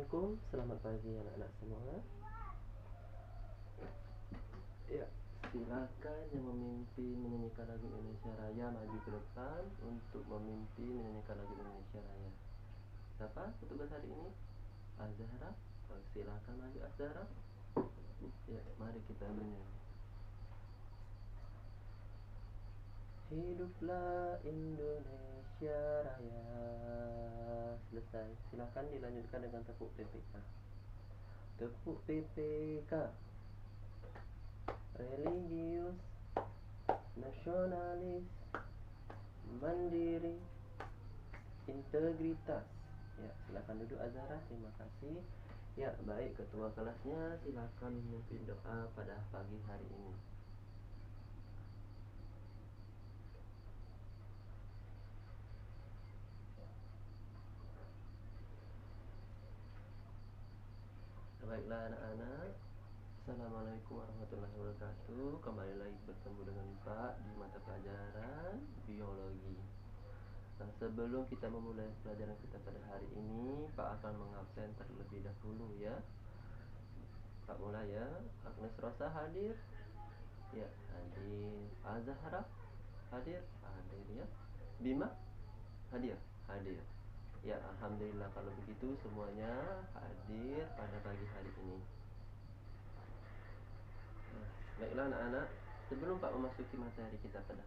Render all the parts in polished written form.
Assalamualaikum, selamat pagi anak-anak semua. Ya, silakan yang memimpin menyanyikan lagu Indonesia Raya maju ke depan untuk memimpin menyanyikan lagu Indonesia Raya. Siapa petugas hari ini? Azhara. Silakan maju Azhara. Ya, mari kita bernyanyi. Hiduplah Indonesia Raya. Selesai. Silakan dilanjutkan dengan tepuk PPK. Tepuk PPK. Religius, nasionalis, mandiri, integritas. Ya, silakan duduk Azhara. Terima kasih. Ya, baik, ketua kelasnya silakan memimpin doa pada pagi hari ini. Baiklah anak-anak, Assalamualaikum warahmatullahi wabarakatuh. Kembali lagi bertemu dengan Pak di mata pelajaran biologi. Nah, sebelum kita memulai pelajaran kita pada hari ini, Pak akan mengabsen terlebih dahulu ya. Pak mulai ya. Agnes Rosa hadir? Ya, hadir. Azhara hadir? Hadir ya. Bima hadir? Hadir. Ya, alhamdulillah kalau begitu semuanya hadir pada pagi hari ini. Nah, baiklah anak-anak, sebelum Pak memasuki materi kita pada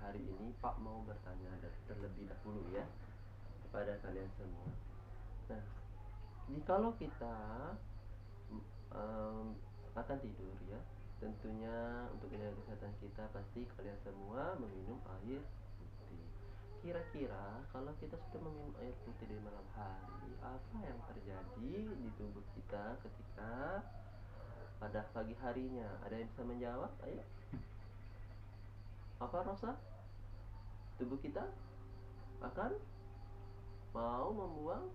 hari ini, Pak mau bertanya terlebih dahulu ya kepada kalian semua. Nah, jikalau kita akan tidur ya, tentunya untuk menjaga kesehatan kita pasti kalian semua meminum air putih. Kira-kira kalau kita sudah meminum air putih di malam hari, apa yang terjadi di tubuh kita ketika pada pagi harinya? Ada yang bisa menjawab? Ayo. Apa Rosa? Tubuh kita akan mau membuang?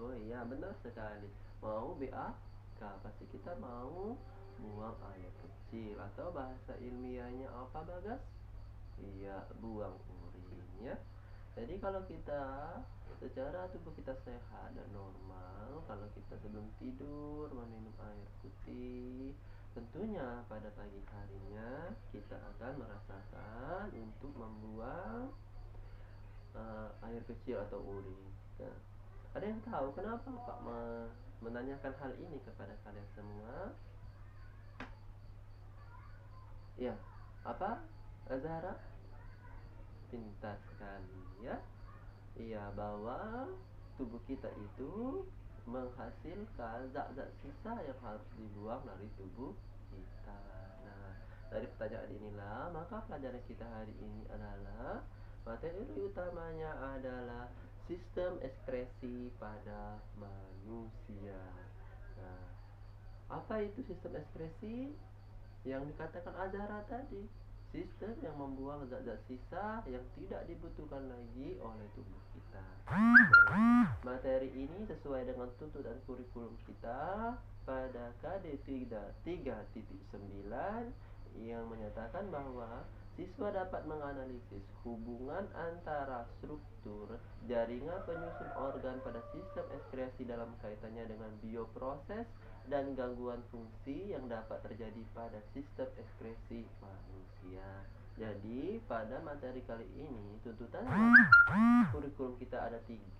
Oh iya, benar sekali. Mau BAK, pasti kita mau buang air kecil, atau bahasa ilmiahnya apa Bagas? Iya, buang urin ya. Jadi kalau kita secara tubuh kita sehat dan normal, kalau kita sebelum tidur meminum air putih, tentunya pada pagi harinya kita akan merasakan untuk membuang air kecil atau urin. Nah, ada yang tahu kenapa Pak menanyakan hal ini kepada kalian semua? Ya, apa Azhara? Pintar sekali ya. Iya, bahwa tubuh kita itu menghasilkan zat-zat sisa yang harus dibuang dari tubuh kita. Nah, dari pertanyaan inilah maka pelajaran kita hari ini adalah materi utamanya adalah sistem ekskresi pada manusia. Nah, apa itu sistem ekskresi? Yang dikatakan Azhara tadi, sistem yang membuang zat-zat sisa yang tidak dibutuhkan lagi oleh tubuh kita. Materi ini sesuai dengan tuntutan kurikulum kita pada KD 3.9 yang menyatakan bahwa siswa dapat menganalisis hubungan antara struktur jaringan penyusun organ pada sistem ekskresi dalam kaitannya dengan bioproses dan gangguan fungsi yang dapat terjadi pada sistem ekskresi manusia. Jadi pada materi kali ini tuntutan kurikulum kita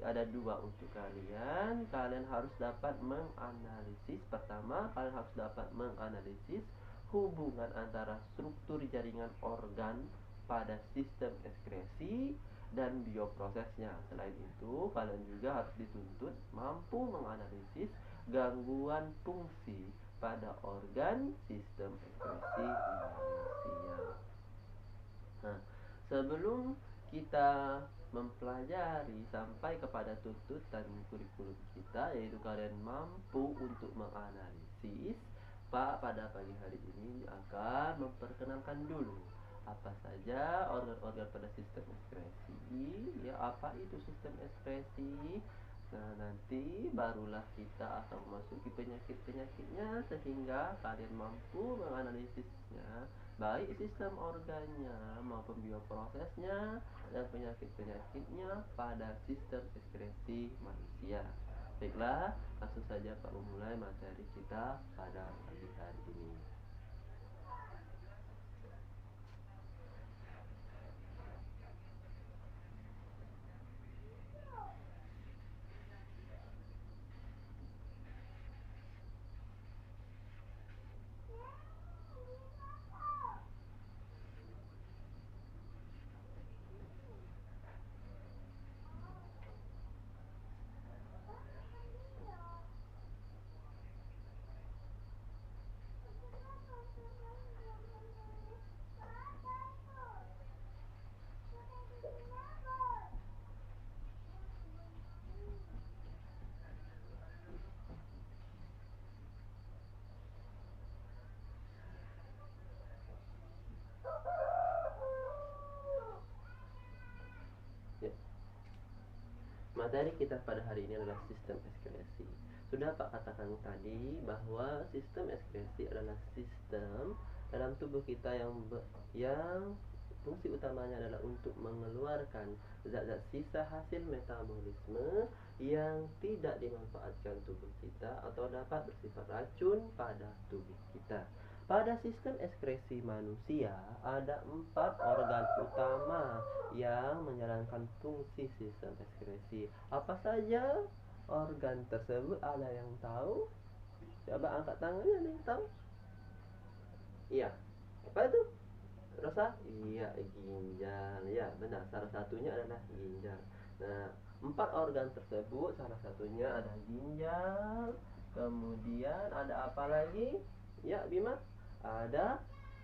ada dua untuk kalian. Kalian harus dapat menganalisis. Pertama, kalian harus dapat menganalisis hubungan antara struktur jaringan organ pada sistem ekskresi dan bioprosesnya. Selain itu, kalian juga harus dituntut mampu menganalisis gangguan fungsi pada organ sistem ekskresi manusia. Nah, sebelum kita mempelajari sampai kepada tuntutan kurikulum kita, yaitu kalian mampu untuk menganalisis, Pak pada pagi hari ini akan memperkenalkan dulu apa saja organ-organ pada sistem ekskresi. Ya, apa itu sistem ekskresi? Nah, nanti barulah kita akan memasuki penyakit-penyakitnya sehingga kalian mampu menganalisisnya, baik sistem organnya maupun bioprosesnya dan penyakit-penyakitnya pada sistem ekskresi manusia. Baiklah, langsung saja Pak memulai materi kita pada pagi hari ini. Ya. Materi kita pada hari ini adalah sistem ekskresi. Sudah Pak katakan tadi bahwa sistem ekskresi adalah sistem dalam tubuh kita yang fungsi utamanya adalah untuk mengeluarkan zat-zat sisa hasil metabolisme yang tidak dimanfaatkan tubuh kita atau dapat bersifat racun pada tubuh kita. Pada sistem ekskresi manusia ada 4 organ utama yang menjalankan fungsi sistem ekskresi. Apa saja organ tersebut? Ada yang tahu? Coba angkat tangannya, ada yang tahu? Iya. Apa itu? Rosa? Iya, ginjal. Ya, benar. Salah satunya adalah ginjal. Nah, 4 organ tersebut salah satunya ada ginjal. Kemudian ada apa lagi? Ya, Bima? Ada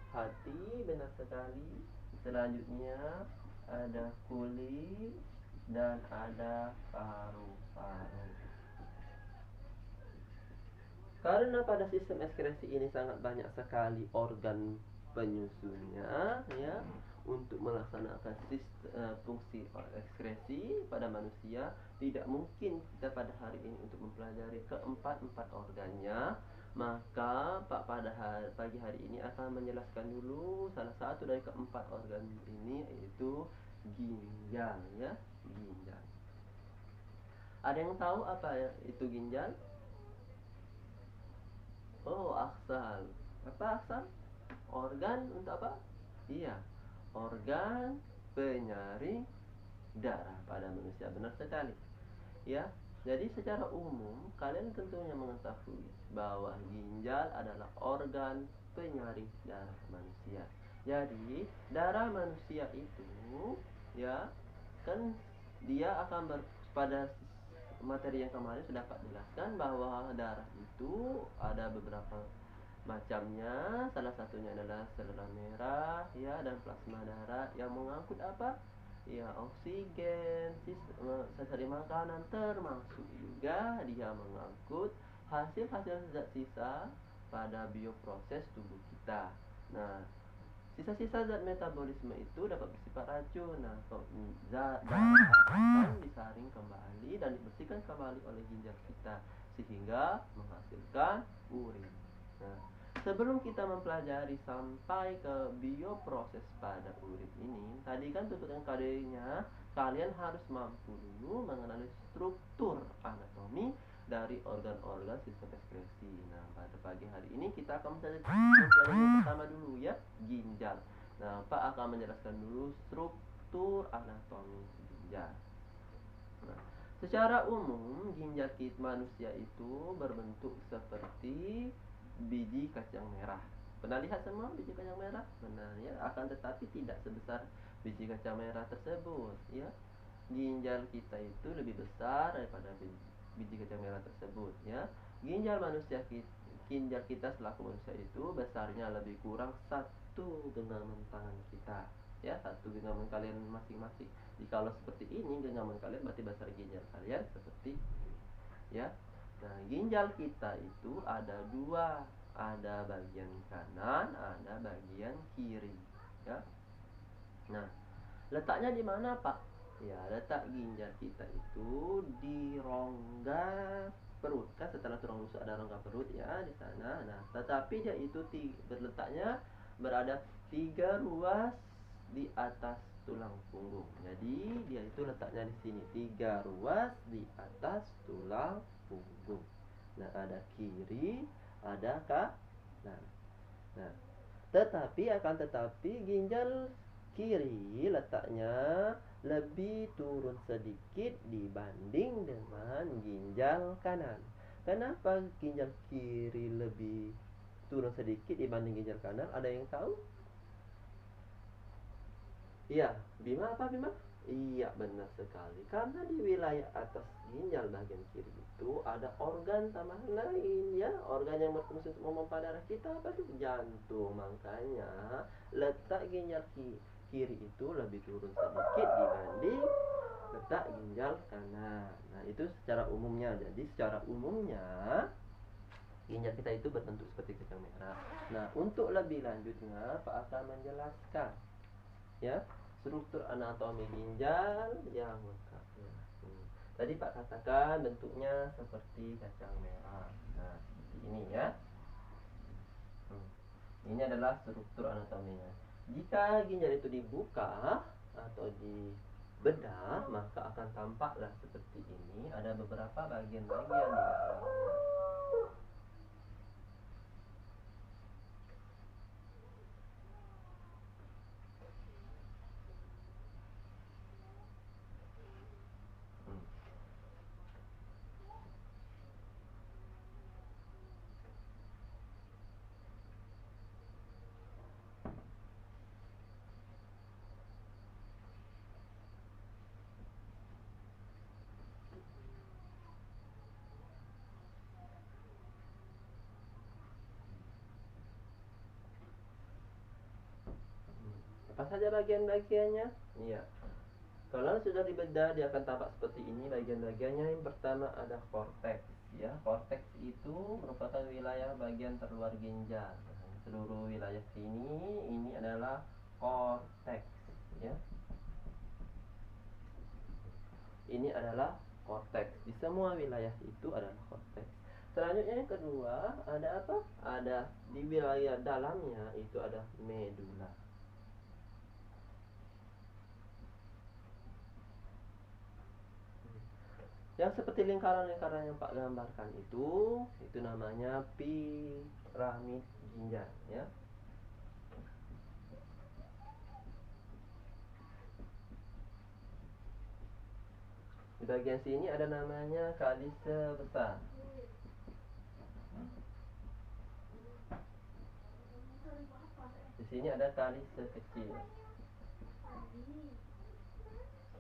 hati, benar sekali. Selanjutnya ada kulit dan ada paru-paru. Karena pada sistem ekskresi ini sangat banyak sekali organ penyusunnya, ya, untuk melaksanakan fungsi ekskresi pada manusia, tidak mungkin kita pada hari ini untuk mempelajari keempat organnya. Maka Pak pada pagi hari ini akan menjelaskan dulu salah satu dari keempat organ ini, yaitu ginjal, ya, ginjal. Ada yang tahu apa itu ginjal? Oh, aksal. Apa aksal? Organ untuk apa? Iya, organ penyaring darah pada manusia. Benar sekali. Ya, jadi secara umum kalian tentunya mengetahui bahwa ginjal adalah organ penyaring darah manusia. Jadi darah manusia itu, ya, kan dia akan pada materi yang kemarin sudah Pak jelaskan bahwa darah itu ada beberapa macamnya. Salah satunya adalah sel darah merah, ya, dan plasma darah yang mengangkut apa? Ya, oksigen, sisa makanan, termasuk juga dia mengangkut hasil-hasil zat sisa pada bioproses tubuh kita. Nah, sisa-sisa zat metabolisme itu dapat bersifat racun. Nah, zat darah akan disaring kembali dan dibersihkan kembali oleh ginjal kita sehingga menghasilkan urin. Nah, sebelum kita mempelajari sampai ke bioproses pada urin ini, tadi kan tuntutan KD-nya kalian harus mampu dulu mengenali struktur anatomi dari organ-organ sistem ekskresi. Nah, pada pagi hari ini kita akan mempelajari yang pertama dulu, ya, ginjal. Nah, Pak akan menjelaskan dulu struktur anatomi ginjal. Nah, secara umum ginjal manusia itu berbentuk seperti biji kacang merah. Pernah lihat semua biji kacang merah? Benar, ya. Akan tetapi tidak sebesar biji kacang merah tersebut, ya. Ginjal kita itu lebih besar daripada biji kacang merah tersebut, ya. Ginjal kita selaku manusia itu besarnya lebih kurang 1 genggaman tangan kita, ya, 1 genggaman kalian masing-masing. Jikalau seperti ini genggaman kalian, berarti besar ginjal kalian seperti ini, ya. Nah, ginjal kita itu ada 2, ada bagian kanan, ada bagian kiri, ya. Nah, letaknya di mana, Pak? Ya, letak ginjal kita itu di rongga perut. Kan setelah tulang rusuk ada rongga perut, ya, di sana. Nah, tetapi dia itu berletaknya berada 3 ruas di atas tulang punggung. Jadi dia itu letaknya di sini, 3 ruas di atas tulang punggung. Nah, ada kiri, ada kanan. Nah, tetapi ginjal kiri letaknya lebih turun sedikit dibanding dengan ginjal kanan. Kenapa ginjal kiri lebih turun sedikit dibanding ginjal kanan? Ada yang tahu? Iya, Bima apa Bima? Iya, benar sekali. Karena di wilayah atas ginjal bagian kiri itu ada organ tambahan lain ya, organ yang berfungsi untuk memompa darah kita, apa tuh? Jantung. Makanya letak ginjal kiri itu lebih turun sedikit dibanding letak ginjal kanan. Nah, itu secara umumnya. Jadi secara umumnya ginjal kita itu berbentuk seperti kacang merah. Nah, untuk lebih lanjutnya Pak akan menjelaskan ya struktur anatomi ginjal yang lengkap ya. Tadi Pak katakan bentuknya seperti kacang merah. Nah, seperti ini ya. Ini adalah struktur anatominya. Jika ginjal itu dibuka atau dibedah, maka akan tampaklah seperti ini. Ada beberapa bagian-bagian di dalamnya. Apa saja bagian-bagiannya? Iya. Kalau sudah dibedah, dia akan tampak seperti ini bagian-bagiannya. Yang pertama ada korteks. Ya, korteks itu merupakan wilayah bagian terluar ginjal. Seluruh wilayah sini ini adalah korteks. Ya, ini adalah korteks. Di semua wilayah itu adalah korteks. Selanjutnya yang kedua ada apa? Ada di wilayah dalamnya itu ada medula. Yang seperti lingkaran-lingkaran yang Pak gambarkan itu namanya piramid ginjal ya. Di bagian sini ada namanya kalise besar. Di sini ada kalise kecil.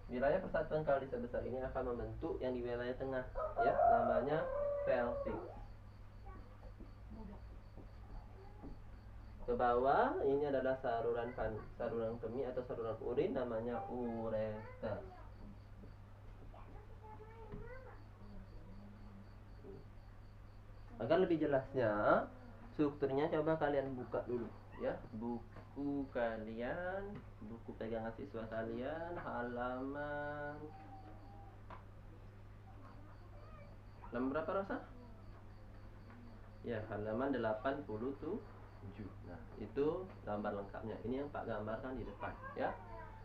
Wilayah persatuan kalise besar ini akan membentuk yang di wilayah tengah ya, namanya pelvis. Ke bawah ini adalah saluran kemih atau saluran urin, namanya ureter. Agar lebih jelasnya strukturnya, coba kalian buka dulu ya, buku pegangan siswa kalian, halaman berapa Rosa? Ya, halaman 87. Nah, itu gambar lengkapnya. Ini yang Pak gambarkan di depan ya.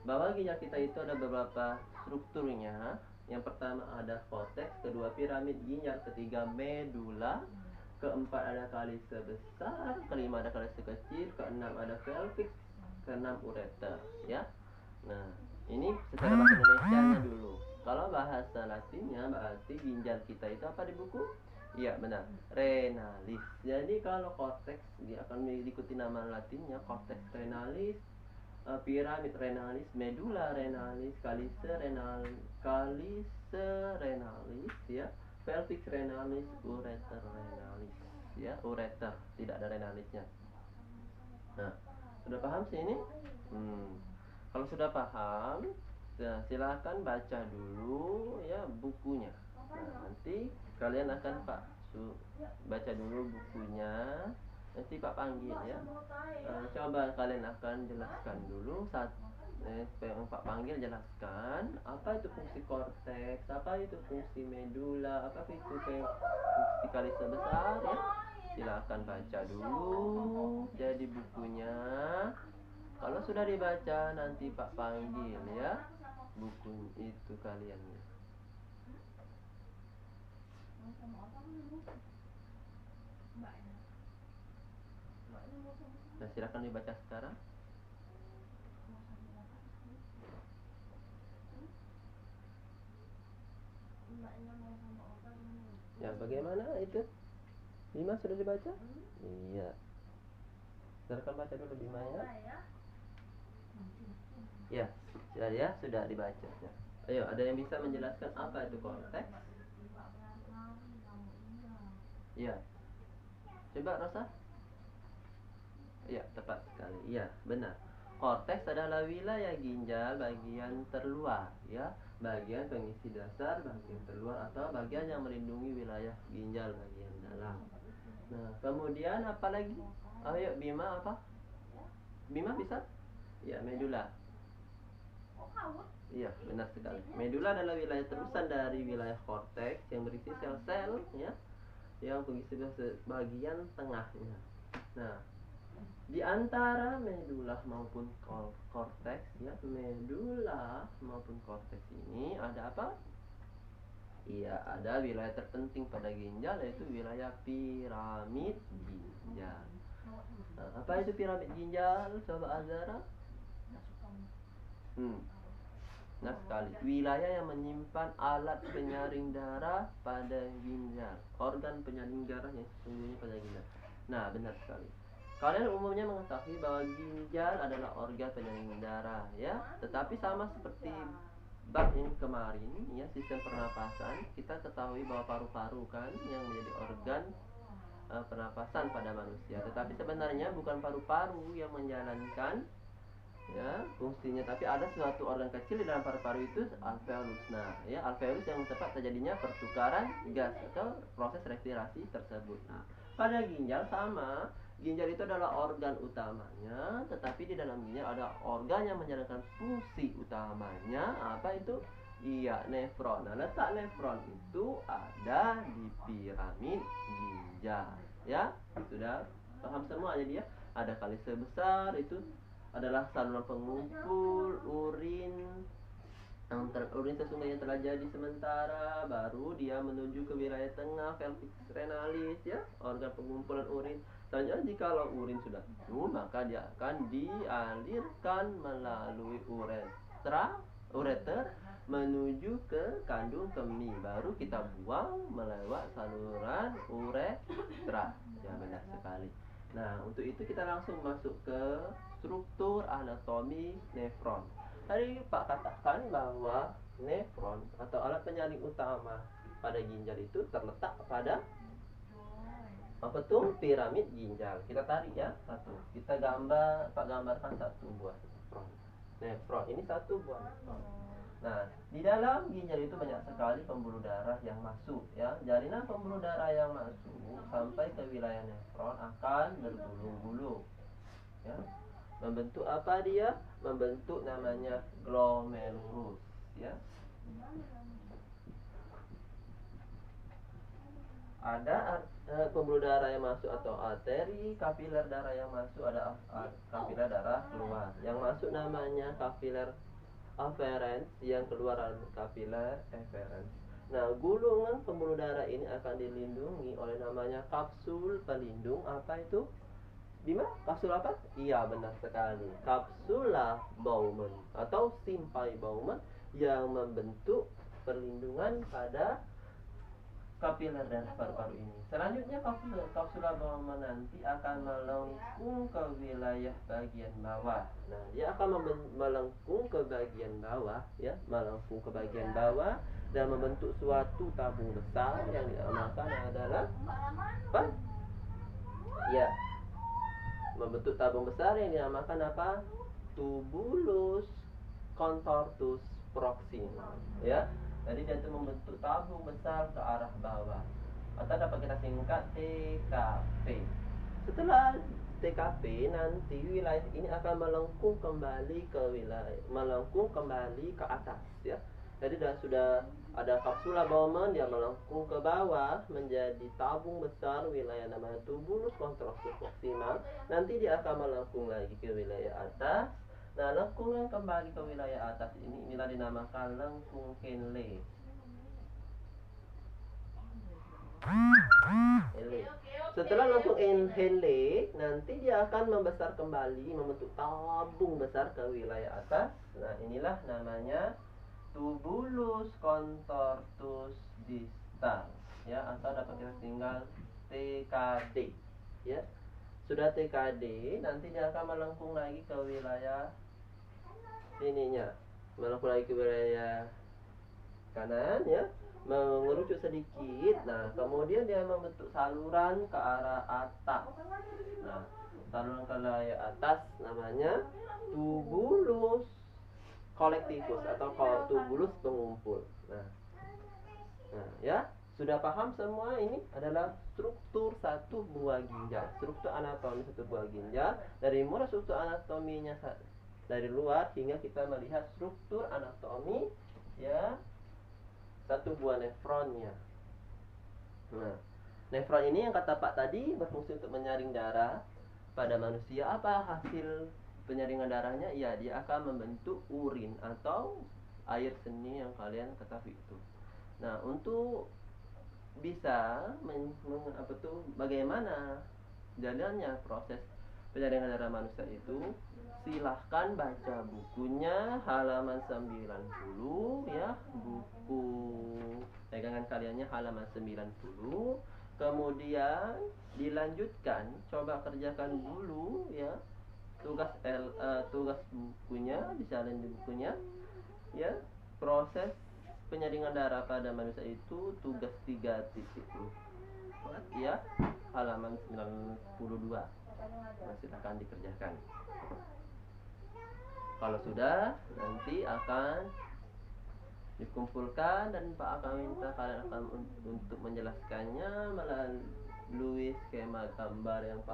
Bahwa ginjal kita itu ada beberapa strukturnya. Yang pertama ada korteks, kedua piramid ginjal, ketiga medula, keempat ada kalise besar, kelima ada kalise kecil, keenam ada pelvis, keenam ureter ya. Nah, ini secara bahasa Indonesianya dulu. Kalau bahasa Latinnya berarti ginjal kita itu apa di buku? Iya benar, renalis. Jadi kalau korteks dia akan mengikuti nama Latinnya, korteks renalis, piramid renalis, medula renalis, kalise renalis ya, pelvis renalis, ureter renalis ya, ureter tidak ada renalisnya. Nah, sudah paham sih ini? Kalau sudah paham, silahkan baca dulu ya bukunya. Nah, nanti kalian akan baca dulu bukunya. Nanti Pak panggil ya. Coba kalian akan jelaskan dulu Pak panggil, jelaskan apa itu fungsi korteks, apa itu fungsi medula, apa itu fungsi kalise besar ya. Silahkan baca dulu jadi bukunya. Kalau sudah dibaca nanti Pak panggil ya buku itu kaliannya. Nah, silakan dibaca sekarang. Ya, bagaimana itu? Bima sudah dibaca? Iya. Silakan baca dulu Bima ya. Ya, sudah dibaca ya. Ayo, ada yang bisa menjelaskan apa itu korteks? Iya. Coba Rosa. Iya, tepat sekali. Iya, benar. Korteks adalah wilayah ginjal bagian terluar, ya. Bagian pengisi dasar bagian terluar atau bagian yang melindungi wilayah ginjal bagian dalam. Nah, kemudian apa lagi? Ayo Bima apa? Bima bisa? Ya, medula. Iya, benar sekali. Medula adalah wilayah terusan dari wilayah korteks yang berisi sel-sel ya, yang pengisi bagian tengahnya. Nah, di antara medula maupun korteks ya, medula maupun korteks ini ada apa? Iya, ada wilayah terpenting pada ginjal yaitu wilayah piramid ginjal. Nah, apa itu piramid ginjal, Sobat Azara? Nah sekali, wilayah yang menyimpan alat penyaring darah pada ginjal, organ penyaring darah yang sesungguhnya pada ginjal. Nah, benar sekali. Kalian umumnya mengetahui bahwa ginjal adalah organ penyaring darah, ya. Tetapi sama seperti bab yang kemarin, ya, sistem pernapasan, kita ketahui bahwa paru-paru kan yang menjadi organ pernapasan pada manusia. Tetapi sebenarnya bukan paru-paru yang menjalankan ya fungsinya, tapi ada suatu organ kecil di dalam paru-paru itu, alveolus. Nah, ya, alveolus yang tepat terjadinya pertukaran gas atau proses respirasi tersebut. Nah, pada ginjal sama, ginjal itu adalah organ utamanya, tetapi di dalam ginjal ada organ yang menjalankan fungsi utamanya. Apa itu? Iya, nefron. Nah, letak nefron itu ada di piramid ginjal. Ya, sudah paham semua jadi ya. Ada kalise besar itu adalah saluran pengumpul urin urin sesungguhnya telah jadi sementara, baru dia menuju ke wilayah tengah pelvis renalis ya, organ pengumpulan urin. Selanjutnya jikalau urin sudah penuh, maka dia akan dialirkan melalui ureter menuju ke kandung kemih, baru kita buang melewat saluran uretra. Ya, benar sekali. Nah, untuk itu kita langsung masuk ke struktur anatomi nefron. Tadi Pak katakan bahwa nefron atau alat penyaring utama pada ginjal itu terletak pada apa tuh? Piramid ginjal. Kita tarik ya satu. Kita gambarkan satu buah nefron. Nefron ini satu buah nefron. Nah, di dalam ginjal itu banyak sekali pembuluh darah yang masuk ya. Jaringan pembuluh darah yang masuk sampai ke wilayah nefron akan bergulung-gulung. Ya. Membentuk apa dia? Membentuk namanya glomerulus ya. Ada pembuluh darah yang masuk atau arteri, kapiler darah yang masuk, ada kapiler darah keluar. Yang masuk namanya kapiler afferens, yang keluar kapiler efferens. Nah, gulungan pembuluh darah ini akan dilindungi oleh namanya kapsul pelindung. Apa itu? Bima, kapsul apa? Iya, benar sekali. Kapsula Bowman atau simpai Bowman yang membentuk perlindungan pada kapiler darah paru-paru ini. Selanjutnya kapsula Bowman nanti akan melengkung ke wilayah bagian bawah. Nah, dia akan melengkung ke bagian bawah ya, melengkung ke bagian bawah dan membentuk suatu tabung besar yang dinamakan adalah apa? Ya, membentuk tabung besar yang dinamakan apa? Tubulus contortus proximus ya. Jadi dia itu membentuk tabung besar ke arah bawah, atau dapat kita singkat TKP. Setelah TKP nanti wilayah ini akan melengkung kembali ke atas ya. Jadi sudah ada kapsula Bowman, dia melengkung ke bawah menjadi tabung besar wilayah namanya tubulus contractus proximal. Nanti dia akan melengkung lagi ke wilayah atas. Nah, lengkungan kembali ke wilayah atas inilah dinamakan lengkung Henle. Setelah lengkung Henle, nanti dia akan membesar kembali, membentuk tabung besar ke wilayah atas. Nah, inilah namanya tubulus contortus distal, ya, atau dapat kita tinggal TKD, ya. Sudah TKD, nanti dia akan melengkung lagi ke wilayah sininya, melengkung lagi ke wilayah kanan, ya, mengerucut sedikit. Nah, kemudian dia membentuk saluran ke arah atas. Nah, saluran ke wilayah atas namanya tubulus kolektivus atau tubulus pengumpul. Nah, ya, sudah paham semua. Ini adalah struktur satu buah ginjal, struktur anatomi satu buah ginjal. Dari mulai struktur anatominya dari luar hingga kita melihat struktur anatomi, ya, satu buah nefronnya. Nah, nefron ini yang kata Pak tadi berfungsi untuk menyaring darah pada manusia. Apa hasil penyaringan darahnya? Ya, dia akan membentuk urin atau air seni yang kalian ketahui itu. Nah, untuk bisa bagaimana jalannya proses penyaringan darah manusia itu, silahkan baca bukunya halaman 90, ya, buku pegangan kaliannya halaman 90. Kemudian dilanjutkan, coba kerjakan dulu, ya, tugas bukunya, disalin di bukunya, ya, proses penyaringan darah pada manusia itu tugas 3.4, ya, halaman 92. Nah, silakan dikerjakan. Kalau sudah, nanti akan dikumpulkan dan Pak akan minta kalian untuk menjelaskannya melalui skema gambar yang Pak